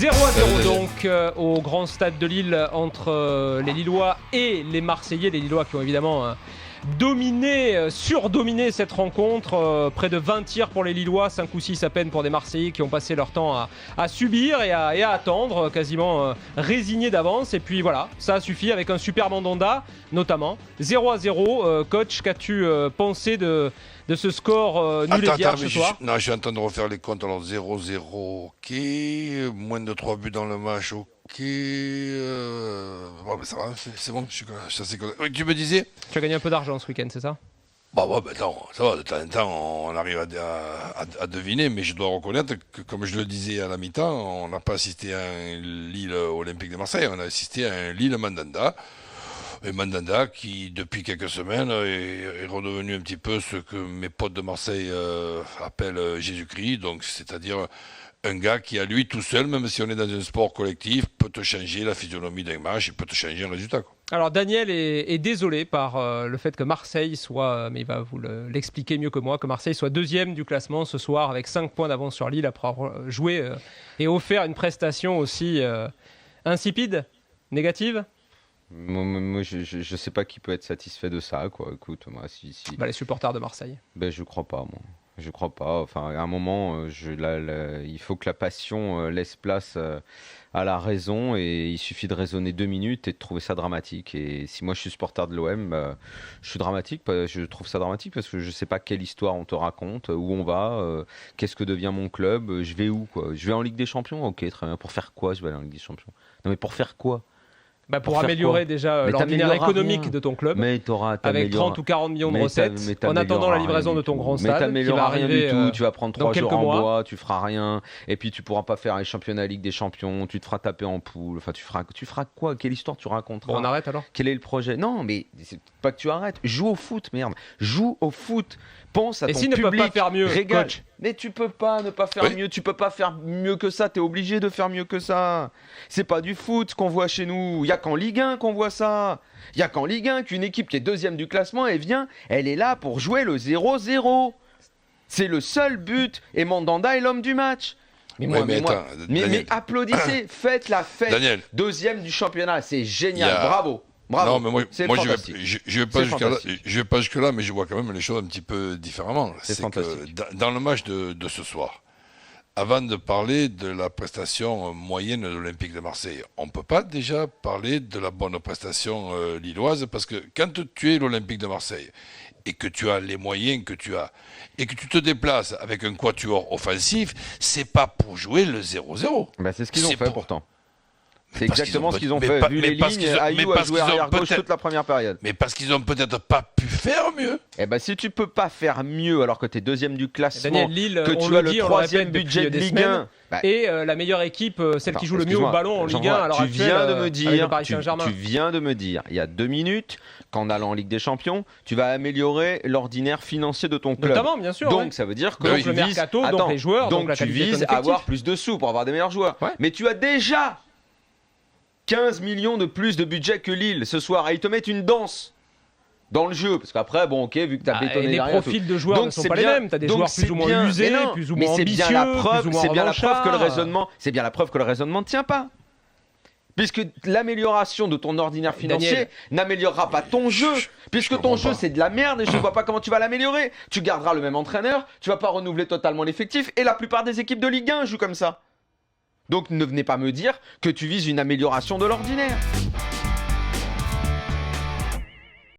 0-0 donc au grand stade de Lille entre les Lillois et les Marseillais. Les Lillois qui ont évidemment surdominé cette rencontre. Près de 20 tirs pour les Lillois, 5 ou 6 à peine pour des Marseillais qui ont passé leur temps à subir et à attendre, quasiment résignés d'avance. Et puis voilà, ça a suffi avec un super Mandanda notamment. 0-0. Coach, qu'as-tu pensé de ce score nul et vierge ce soir? Je suis en train de refaire les comptes. Alors 0-0, ok. Moins de 3 buts dans le match, ok. Bon, mais ça va, c'est bon. Je suis assez content. Oui, tu me disais? Tu as gagné un peu d'argent ce week-end, c'est ça? Bah ouais, non, ça va, de temps en temps, on arrive à deviner, mais je dois reconnaître que, comme je le disais à la mi-temps, on n'a pas assisté à un Lille Olympique de Marseille, on a assisté à un Lille Mandanda. Et Mandanda qui, depuis quelques semaines, est redevenu un petit peu ce que mes potes de Marseille appellent Jésus-Christ, donc c'est-à-dire un gars qui, à lui tout seul, même si on est dans un sport collectif, peut te changer la physionomie d'un match, il peut te changer un résultat, quoi. Alors Daniel est désolé par le fait que Marseille soit, mais il va vous l'expliquer mieux que moi, que Marseille soit deuxième du classement ce soir avec 5 points d'avance sur Lille après avoir joué et offert une prestation aussi insipide, négative. Moi, je sais pas qui peut être satisfait de ça, quoi. Écoute, moi, si... Bah, les supporters de Marseille. Ben, je crois pas, moi. Je crois pas. Enfin, à un moment, il faut que la passion laisse place à la raison, et il suffit de raisonner 2 minutes et de trouver ça dramatique. Et si moi je suis supporter de l'OM, je trouve ça dramatique parce que je sais pas quelle histoire on te raconte, où on va, qu'est-ce que devient mon club, je vais où, quoi. Je vais en Ligue des Champions, ok, très bien. Pour faire quoi je vais aller en Ligue des Champions? Non, mais pour faire quoi? Bah pour améliorer déjà l'ordinaire économique de ton club, avec 30 ou 40 millions de recettes, en attendant la livraison de ton grand stade qui va arriver rien du tout. Tu vas prendre 3 jours en mois. bois, tu feras rien, et puis tu pourras pas faire les championnats Ligue des Champions, tu te feras taper en poule, enfin tu feras quoi? Quelle histoire tu raconteras? Bon, on arrête alors? Quel est le projet? Non, mais c'est pas que tu arrêtes, joue au foot, merde, joue au foot, pense à ton public. Et s'ils ne peuvent pas faire mieux, coach? Mais tu peux pas ne pas faire mieux, tu peux pas faire mieux que ça, t'es obligé de faire mieux que ça. C'est pas du foot qu'on voit chez nous, il y a qu'en Ligue 1 qu'on voit ça. Il y a qu'en Ligue 1 qu'une équipe qui est deuxième du classement, elle est là pour jouer le 0-0. C'est le seul but, et Mandanda est l'homme du match. Mais applaudissez, faites la fête. Daniel. Deuxième du championnat, c'est génial, bravo. Bravo. Non, mais moi je vais pas jusque là, mais je vois quand même les choses un petit peu différemment. C'est fantastique. Que dans le match de ce soir, avant de parler de la prestation moyenne de l'Olympique de Marseille, on ne peut pas déjà parler de la bonne prestation lilloise, parce que quand tu es l'Olympique de Marseille et que tu as les moyens que tu as et que tu te déplaces avec un quatuor offensif, c'est pas pour jouer le 0-0. Bah c'est ce qu'ils ont fait pourtant. C'est exactement ce qu'ils ont fait. Vu les lignes, Ayou a joué arrière-gauche toute la première période. Mais parce qu'ils ont peut-être pas pu faire mieux. Eh ben si tu peux pas faire mieux alors que tu es deuxième du classement, Daniel, Lille, que tu as le troisième budget de Ligue 1, et la meilleure équipe, celle qui joue le mieux au ballon en Ligue 1 à l'heure actuelle, tu viens de me dire, il y a 2 minutes, qu'en allant en Ligue des Champions, tu vas améliorer l'ordinaire financier de ton club. Notamment, bien sûr. Donc ça veut dire que le mercato, donc les joueurs, donc tu vises à avoir plus de sous pour avoir des meilleurs joueurs. Mais tu as déjà 15 millions de plus de budget que Lille ce soir, et ils te mettent une danse dans le jeu, parce qu'après, bon, ok, vu que tu as bétonné les derrière, profils de joueurs ne sont pas les mêmes. Tu as des joueurs plus ou moins usés, plus ou moins ambitieux, plus ou moins c'est bien la preuve que le raisonnement ne tient pas. Puisque l'amélioration de ton ordinaire financier n'améliorera pas ton jeu, puisque ton jeu c'est de la merde, et je ne vois pas comment tu vas l'améliorer. Tu garderas le même entraîneur, tu vas pas renouveler totalement l'effectif, et la plupart des équipes de Ligue 1 jouent comme ça. Donc ne venez pas me dire que tu vises une amélioration de l'ordinaire.